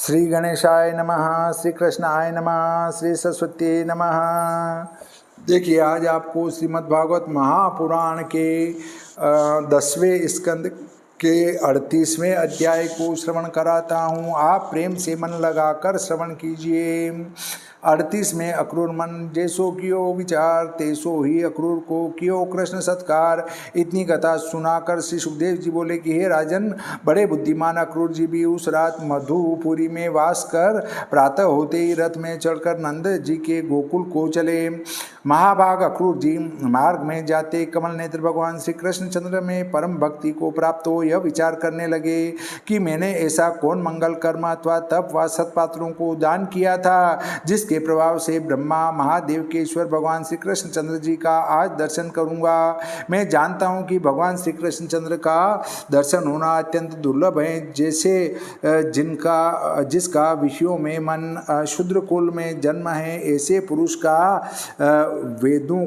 श्री गणेशाय नमः, श्री कृष्णाय नमः, श्री सरस्वती नमः। देखिए, आज आपको श्रीमद् भागवत महापुराण के 10वें स्कंद के 38वें अध्याय को श्रवण कराता हूँ। आप प्रेम से मन लगाकर श्रवण कीजिए। 38 में अक्रूर मन जैसो कियो विचार, तेसो ही अक्रूर को कियो कृष्ण सत्कार। इतनी कथा सुनाकर श्री सुखदेव जी बोले कि हे राजन, बड़े बुद्धिमान अक्रूर जी भी उस रात मधुपुरी में वास कर प्रातः होते ही रथ में चढ़कर नंद जी के गोकुल को चले। महाभाग अक्रूर जी मार्ग में जाते कमल नेत्र भगवान श्री कृष्णचंद्र में परम भक्ति को प्राप्त हो यह विचार करने लगे कि मैंने ऐसा कौन मंगल कर्म अथवा तप व सत्पात्रों को दान किया था जिसके प्रभाव से ब्रह्मा महादेव के ईश्वर भगवान श्री कृष्णचंद्र जी का आज दर्शन करूंगा। मैं जानता हूं कि भगवान श्री कृष्णचंद्र का दर्शन होना अत्यंत दुर्लभ है। जैसे जिसका विषयों में मन शूद्र कुल में जन्म है, ऐसे पुरुष को वेदों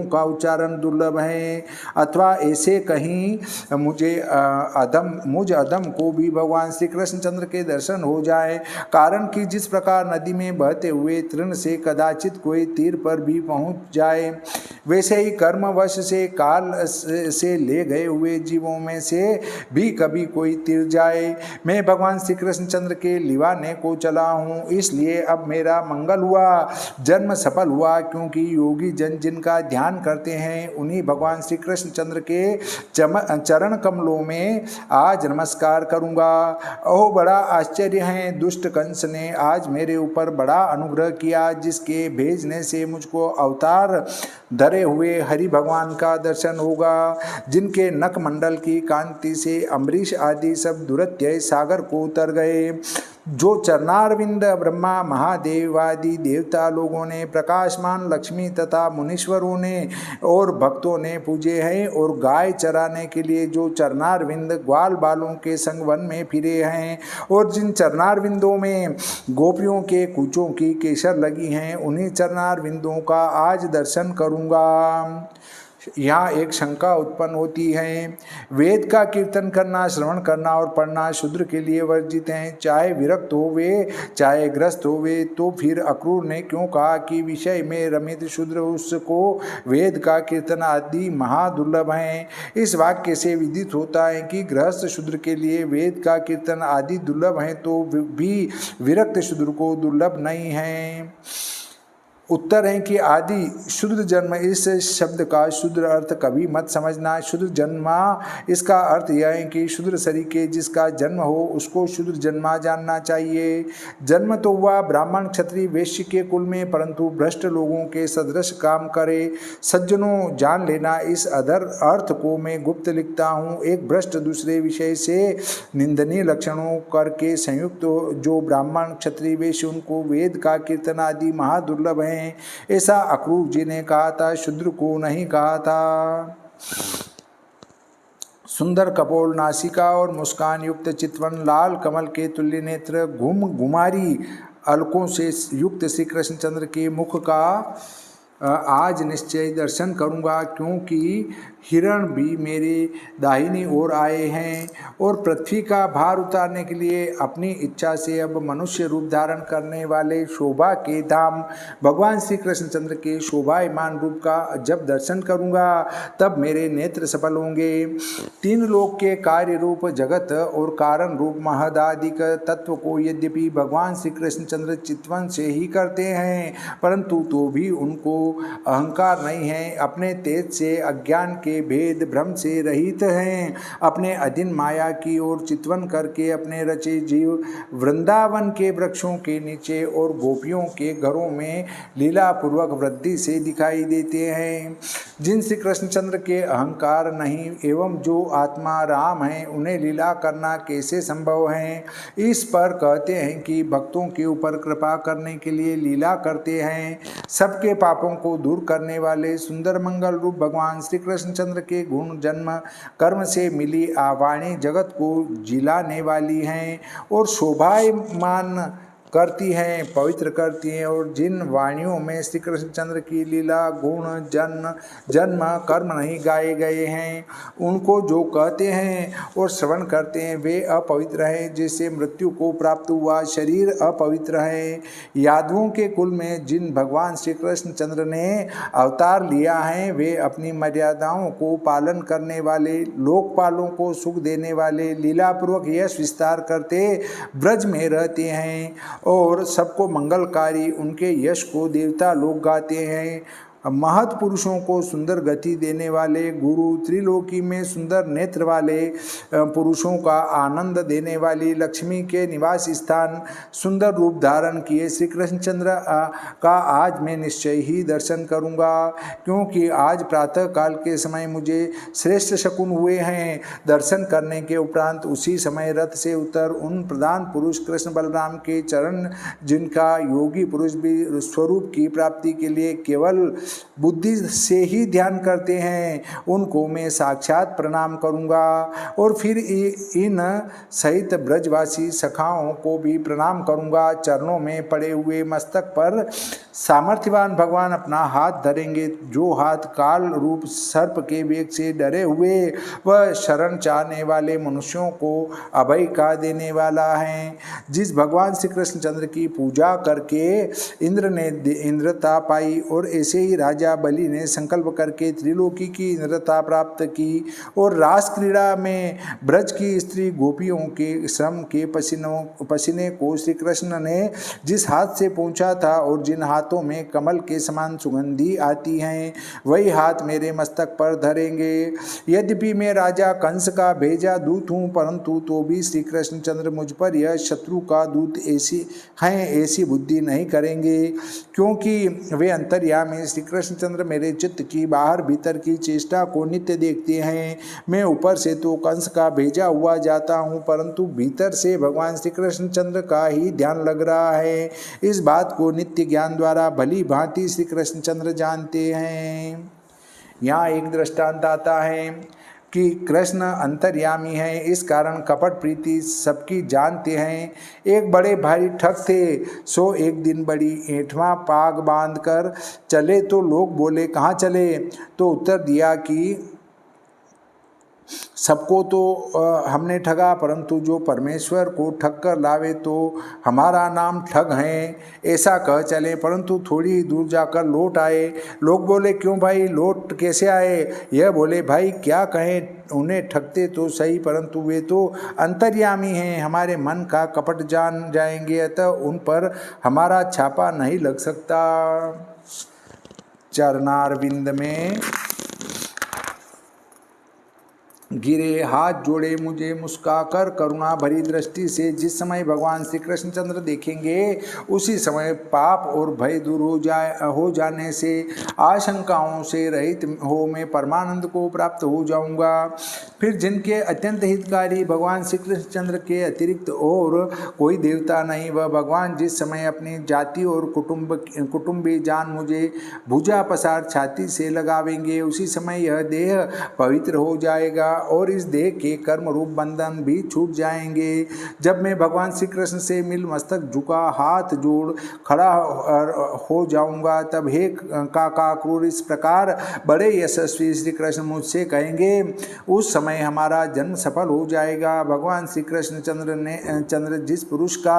का उच्चारण दुर्लभ है। अथवा ऐसे कहीं मुझ अधम को भी भगवान श्री कृष्णचंद्र के दर्शन हो जाए। कारण कि जिस प्रकार नदी में बहते हुए तृण से कदाचित कोई तीर पर भी पहुंच जाए, वैसे ही कर्मवश से काल से ले गए हुए जीवों में से भी कभी कोई तीर जाए। मैं भगवान श्री कृष्णचंद्र के लिवाने को चला हूँ, इसलिए अब मेरा मंगल हुआ, जन्म सफल हुआ। क्योंकि योगी जन जिनका ध्यान करते हैं उन्हीं भगवान श्री कृष्णचंद्र के चरण कमलों में आज नमस्कार करूंगा। ओह, बड़ा आश्चर्य है, दुष्ट कंस ने आज मेरे ऊपर बड़ा अनुग्रह किया, जिसके भेजने से मुझको अवतार धरे हुए हरि भगवान का दर्शन होगा, जिनके नख मंडल की कांति से अम्बरीश आदि सब दुरत्य सागर को उतर गए, जो चरणारविंद ब्रह्मा महादेव आदि देवता लोगों ने, प्रकाशमान लक्ष्मी तथा मुनीश्वरों ने और भक्तों ने पूजे हैं, और गाय चराने के लिए जो चरणारविंद ग्वाल बालों के संग वन में फिरे हैं, और जिन चरणारविंदों में गोपियों के कूचों की केसर लगी हैं, उन्हीं चरणारविंदों का आज दर्शन करूंगा। यहाँ एक शंका उत्पन्न होती है। वेद का कीर्तन करना, श्रवण करना और पढ़ना शूद्र के लिए वर्जित हैं, चाहे विरक्त होवे चाहे ग्रस्त होवे। तो फिर अक्रूर ने क्यों कहा कि विषय में रमित शूद्र उसको वेद का कीर्तन आदि महादुर्लभ हैं? इस वाक्य से विदित होता है कि गृहस्थ शूद्र के लिए वेद का कीर्तन आदि दुर्लभ हैं, तो भी विरक्त शूद्र को दुर्लभ नहीं है। उत्तर है कि आदि शूद्र जन्म, इस शब्द का शूद्र अर्थ कभी मत समझना। शूद्र जन्मा इसका अर्थ यह है कि शूद्र शरीर के जिसका जन्म हो उसको शूद्र जन्मा जानना चाहिए। जन्म तो हुआ ब्राह्मण क्षत्रिय वैश्य के कुल में, परंतु भ्रष्ट लोगों के सदृश काम करे। सज्जनों, जान लेना, इस अधर अर्थ को मैं गुप्त लिखता हूँ। एक भ्रष्ट दूसरे विषय से निंदनीय लक्षणों करके संयुक्त जो ब्राह्मण क्षत्रिय वैश्य, उनको वेद का कीर्तन आदि महादुर्लभ है। ऐसा अक्रूर जी ने कहा था, शूद्र को नहीं कहा था। सुंदर कपोल नासिका और मुस्कान युक्त चितवन, लाल कमल के तुल्य नेत्र, घुमारी अलकों से युक्त श्री कृष्णचंद्र के मुख का आज निश्चय दर्शन करूंगा, क्योंकि हिरण भी मेरे दाहिनी ओर आए हैं और पृथ्वी का भार उतारने के लिए अपनी इच्छा से अब मनुष्य रूप धारण करने वाले शोभा के धाम भगवान श्री कृष्णचंद्र के शोभायमान रूप का जब दर्शन करूंगा तब मेरे नेत्र सफल होंगे। तीन लोक के कार्य रूप जगत और कारण रूप महदादिक तत्व को यद्यपि भगवान श्री कृष्णचंद्र चितवन से ही करते हैं, परंतु तो भी उनको अहंकार नहीं है। अपने तेज से अज्ञान के भेद भ्रम से रहित हैं। अपने अधीन माया की ओर चितवन करके अपने रचे जीव वृंदावन के वृक्षों के नीचे और गोपियों के घरों में लीला पूर्वक वृद्धि से दिखाई देते हैं। जिन श्री कृष्णचंद्र के अहंकार नहीं एवं जो आत्मा राम है, उन्हें लीला करना कैसे संभव है? इस पर कहते हैं कि भक्तों के ऊपर कृपा करने के लिए लीला करते हैं। सबके पापों को दूर करने वाले सुंदर मंगल रूप भगवान श्री कृष्णचंद्र के गुण जन्म कर्म से मिली आवाणी जगत को जिलाने वाली हैं और शोभायमान करती हैं, पवित्र करती हैं, और जिन वाणियों में श्री कृष्णचंद्र की लीला गुण जन्म कर्म नहीं गाए गए हैं, उनको जो कहते हैं और श्रवण करते हैं वे अपवित्र हैं, जिससे मृत्यु को प्राप्त हुआ शरीर अपवित्र है। यादवों के कुल में जिन भगवान श्री कृष्णचंद्र ने अवतार लिया है वे अपनी मर्यादाओं को पालन करने वाले, लोकपालों को सुख देने वाले, लीलापूर्वक यश विस्तार करते ब्रज में रहते हैं और सबको मंगलकारी उनके यश को देवता लोग गाते हैं। महत पुरुषों को सुंदर गति देने वाले गुरु, त्रिलोकी में सुंदर नेत्र वाले पुरुषों का आनंद देने वाली लक्ष्मी के निवास स्थान, सुंदर रूप धारण किए श्री कृष्णचंद्र का आज मैं निश्चय ही दर्शन करूंगा, क्योंकि आज प्रातः काल के समय मुझे श्रेष्ठ शकुन हुए हैं। दर्शन करने के उपरांत उसी समय रथ से उतर उन प्रधान पुरुष कृष्ण बलराम के चरण, जिनका योगी पुरुष भी स्वरूप की प्राप्ति के लिए केवल बुद्धि से ही ध्यान करते हैं, उनको मैं साक्षात प्रणाम करूंगा। और फिर इन सहित ब्रजवासी सखाओं को भी प्रणाम करूंगा। चरणों में पड़े हुए मस्तक पर सामर्थ्यवान भगवान अपना हाथ धरेंगे, जो हाथ काल रूप सर्प के वेग से डरे हुए वह शरण चाहने वाले मनुष्यों को अभय का देने वाला है। जिस भगवान श्री कृष्णचंद्र की पूजा करके इंद्र ने इंद्रता पाई और ऐसे ही राजा बलि ने संकल्प करके त्रिलोकी की इंद्रता प्राप्त की, और रास क्रीड़ा में ब्रज की स्त्री गोपियों के श्रम के पसीने को श्री कृष्ण ने जिस हाथ से पहुंचा था और जिन हाथों में कमल के समान सुगंधी आती हैं, वही हाथ मेरे मस्तक पर धरेंगे। यद्यपि मैं राजा कंस का भेजा दूत हूँ, परंतु तो भी श्री कृष्णचंद्र मुझ पर यह शत्रु का दूत ऐसी बुद्धि नहीं करेंगे, क्योंकि वे अंतर्यामी श्री कृष्णचंद्र मेरे चित्त की बाहर भीतर की चेष्टा को नित्य देखते हैं। मैं ऊपर से तो कंस का भेजा हुआ जाता हूँ, परंतु भीतर से भगवान श्री कृष्णचंद्र का ही ध्यान लग रहा है। इस बात को नित्य ज्ञान द्वारा भली भांति श्री कृष्णचंद्र जानते हैं। यहाँ एक दृष्टांत आता है कि कृष्ण अंतर्यामी है, इस कारण कपट प्रीति सबकी जानते हैं। एक बड़े भारी ठग थे, सो एक दिन बड़ी ऐंठवां पाग बांध कर चले, तो लोग बोले कहाँ चले, तो उत्तर दिया कि सबको तो हमने ठगा, परंतु जो परमेश्वर को ठग कर लावे तो हमारा नाम ठग है, ऐसा कह चले। परंतु थोड़ी दूर जाकर लौट आए। लोग बोले क्यों भाई, लौट कैसे आए? यह बोले भाई क्या कहें, उन्हें ठगते तो सही, परंतु वे तो अंतर्यामी हैं, हमारे मन का कपट जान जाएंगे, अतः उन पर हमारा छापा नहीं लग सकता। चरणारविंद में गिरे, हाथ जोड़े, मुझे मुस्काकर करुणा भरी दृष्टि से जिस समय भगवान श्री कृष्णचंद्र देखेंगे, उसी समय पाप और भय दूर हो जाने से आशंकाओं से रहित हो मैं परमानंद को प्राप्त हो जाऊंगा। फिर जिनके अत्यंत हितकारी भगवान श्री कृष्णचंद्र के अतिरिक्त और कोई देवता नहीं, वह भगवान जिस समय अपनी जाति और कुटुंबी जान मुझे भुजा पसार छाती से लगावेंगे, उसी समय यह देह पवित्र हो जाएगा और इस देह के कर्म रूप बंधन भी छूट जाएंगे। जब मैं भगवान श्री कृष्ण से मिल मस्तक झुका हाथ जोड़ खड़ा हो जाऊंगा, तब हे काका क्रूर, इस प्रकार बड़े यशस्वी श्री कृष्ण मुझसे कहेंगे, उस समय हमारा जन्म सफल हो जाएगा। भगवान श्री कृष्णचंद्र जिस पुरुष का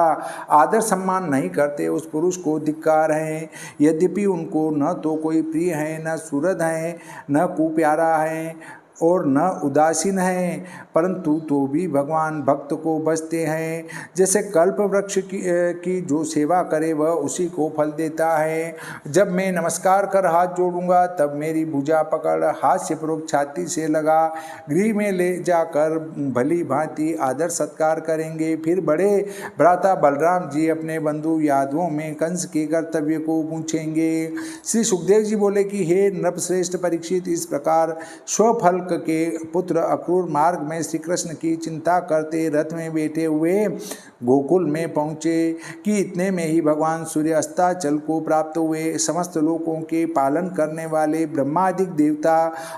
आदर सम्मान नहीं करते, उस पुरुष को धिक्कार है। यद्यपि उनको न तो कोई प्रिय है, न सुहृद है, न कुप्यारा है और न उदासीन है, परंतु तो भी भगवान भक्त को बसते हैं। जैसे कल्प वृक्ष की जो सेवा करे वह उसी को फल देता है। जब मैं नमस्कार कर हाथ जोड़ूंगा, तब मेरी भुजा पकड़ हास्यपूर्वक छाती से लगा गृह में ले जाकर भली भांति आदर सत्कार करेंगे। फिर बड़े भ्राता बलराम जी अपने बंधु यादवों में कंस के कर्तव्य को पूछेंगे। श्री सुखदेव जी बोले कि हे नृपश्रेष्ठ परीक्षित, इस प्रकार स्वफल बल्क के पुत्र अक्रूर मार्ग में श्री कृष्ण की चिंता करते रथ में बैठे हुए गोकुल में पहुँचे कि इतने में ही भगवान सूर्य अस्ताचल को प्राप्त हुए। समस्त लोकों के पालन करने वाले ब्रह्मादिक देवता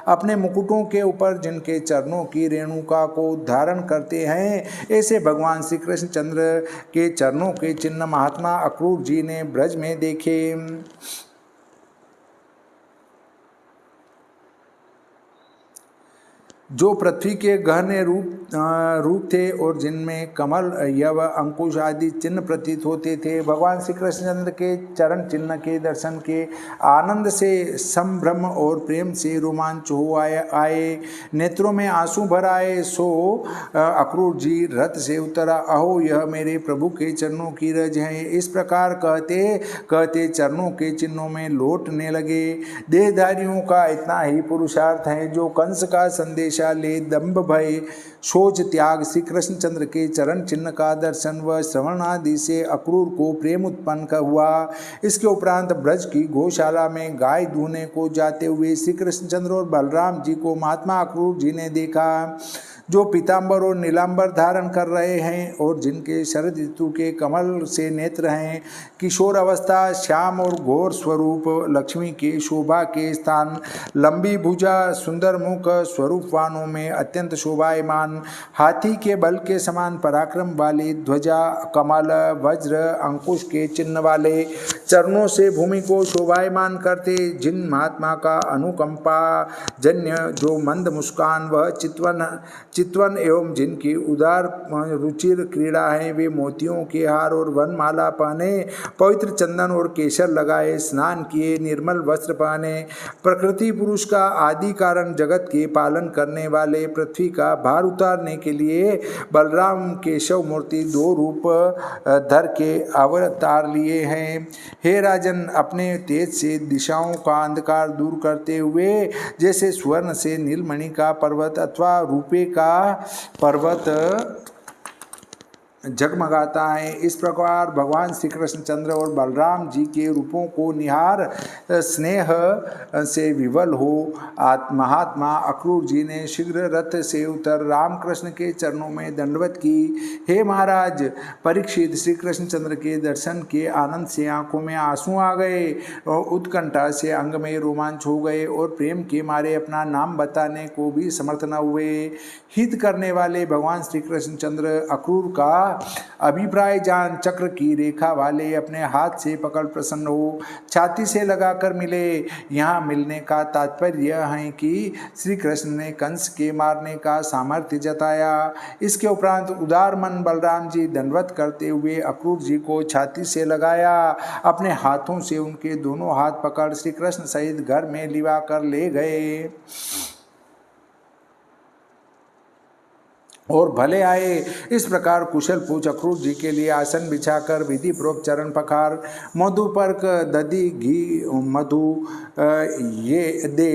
अपने मुकुटों के ऊपर जिनके चरणों की रेणुका को धारण करते हैं, ऐसे भगवान श्री कृष्ण चंद्र के चरणों के चिन्ह महात्मा अक्रूर जी ने ब्रज में देखे। जो पृथ्वी के गहने रूप थे और जिनमें कमल, यव, अंकुश आदि चिन्ह प्रतीत होते थे, भगवान श्री कृष्णचंद्र के चरण चिन्ह के दर्शन के आनंद से संभ्रम और प्रेम से रोमांच हो आए, नेत्रों में आंसू भर आए। सो अक्रूर जी रथ से उतरा, अहो यह मेरे प्रभु के चरणों की रज है। इस प्रकार कहते कहते चरणों के चिन्हों में लौटने लगे। देहधारियों का इतना ही पुरुषार्थ है जो कंस का संदेश ले दंभ भय शोच त्याग श्री कृष्णचंद्र के चरण चिन्ह का दर्शन व श्रवण आदि से अक्रूर को प्रेम उत्पन्न हुआ। इसके उपरांत ब्रज की गौशाला में गाय दूहने को जाते हुए श्री कृष्णचंद्र और बलराम जी को महात्मा अक्रूर जी ने देखा, जो पीताम्बर और नीलांबर धारण कर रहे हैं और जिनके शरद ऋतु के कमल से नेत्र हैं। किशोर अवस्था, श्याम और घोर स्वरूप, लक्ष्मी के शोभा के स्थान, लंबी भुजा, सुंदर मुख, स्वरूपवानों में अत्यंत शोभायमान, हाथी के बल के समान पराक्रम वाले, ध्वजा, कमल, वज्र, अंकुश के चिन्ह वाले, चरणों से भूमि को शोभायमान करते, जिन महात्मा का अनुकंपा जन्य जो मंद मुस्कान व चितवन एवं जिनकी उदार रुचिर क्रीड़ा है, वे मोतियों के हार और वनमाला पहने, पवित्र चंदन और केसर लगाए, स्नान किए, निर्मल वस्त्र पहने, प्रकृति पुरुष का आदि कारण जगत के पालन करने वाले, पृथ्वी का भार उतारने के लिए बलराम केशव मूर्ति दो रूप धर के अवतार लिए हैं। हे राजन, अपने तेज से दिशाओं का अंधकार दूर करते हुए जैसे स्वर्ण से नीलमणि का पर्वत अथवा रूपे का पर्वत जगमगाता है, इस प्रकार भगवान श्री कृष्णचंद्र और बलराम जी के रूपों को निहार स्नेह से विवल हो महात्मा अक्रूर जी ने शीघ्र रथ से उतर रामकृष्ण के चरणों में दंडवत की। हे महाराज परीक्षित, श्री कृष्णचंद्र के दर्शन के आनंद से आंखों में आंसू आ गए और उत्कंठा से अंग में रोमांच हो गए और प्रेम के मारे अपना नाम बताने को भी समर्थ न हुए। हित करने वाले भगवान श्री कृष्णचंद्र अक्रूर का अभिप्राय जान चक्र की रेखा वाले अपने हाथ से पकड़ प्रसन्न हो छाती से लगाकर मिले। यहाँ मिलने का तात्पर्य है कि श्री कृष्ण ने कंस के मारने का सामर्थ्य जताया। इसके उपरांत उदार मन बलराम जी दंडवत करते हुए अक्रूर जी को छाती से लगाया, अपने हाथों से उनके दोनों हाथ पकड़ श्री कृष्ण सहित घर में लिवा कर ले गए और भले आए। इस प्रकार कुशल पूछ अक्रूर जी के लिए आसन बिछाकर विधि पूर्वक चरण पखार, मधुपर्क, दधि, घी, मधु ये दे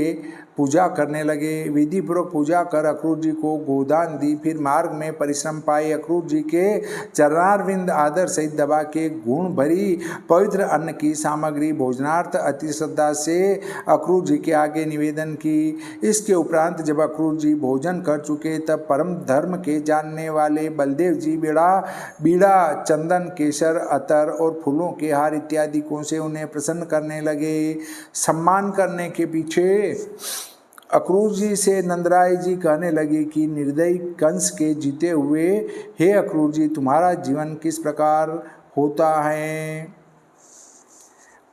पूजा करने लगे। विधि पूर्वक पूजा कर अक्रूर जी को गोदान दी। फिर मार्ग में परिश्रम पाए अक्रूर जी के चरणारविंद आदर सहित दबा के गुण भरी पवित्र अन्न की सामग्री भोजनार्थ अति श्रद्धा से अक्रूर जी के आगे निवेदन की। इसके उपरांत जब अक्रूर जी भोजन कर चुके तब परम धर्म के जानने वाले बलदेव जी बीड़ा, चंदन, केसर, अतर और फूलों के हार इत्यादि को से उन्हें प्रसन्न करने लगे। सम्मान करने के पीछे अक्रूर जी से नंदराय जी कहने लगे कि निर्दयी कंस के जीते हुए हे अक्रूर जी, तुम्हारा जीवन किस प्रकार होता है?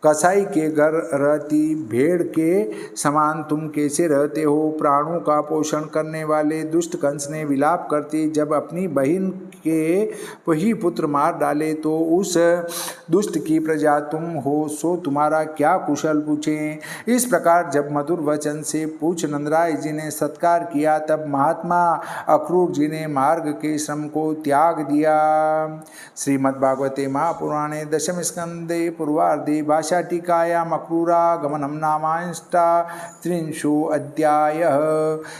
कसाई के घर रहती भेड़ के समान तुम कैसे रहते हो? प्राणों का पोषण करने वाले दुष्ट कंस ने विलाप करती जब अपनी बहन के वही पुत्र मार डाले तो उस दुष्ट की प्रजा तुम हो, सो तुम्हारा क्या कुशल पूछें। इस प्रकार जब मधुर वचन से पूछ नंदराय जी ने सत्कार किया तब महात्मा अक्रूर जी ने मार्ग के श्रम को त्याग दिया। श्रीमद्भागवते महापुराणे दशम स्कंदे पूर्वार्धे टीकायाम अक्रूरागमनम नामाष्टात्रिंशो अध्याय।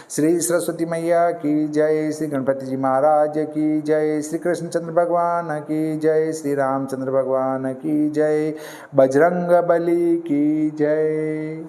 श्री सरस्वती मैया की जय, श्री गणपति जी महाराज की जय, श्री कृष्णचंद्र भगवान की जय, श्री रामचंद्र भगवान की जय, बजरंग बली की जय।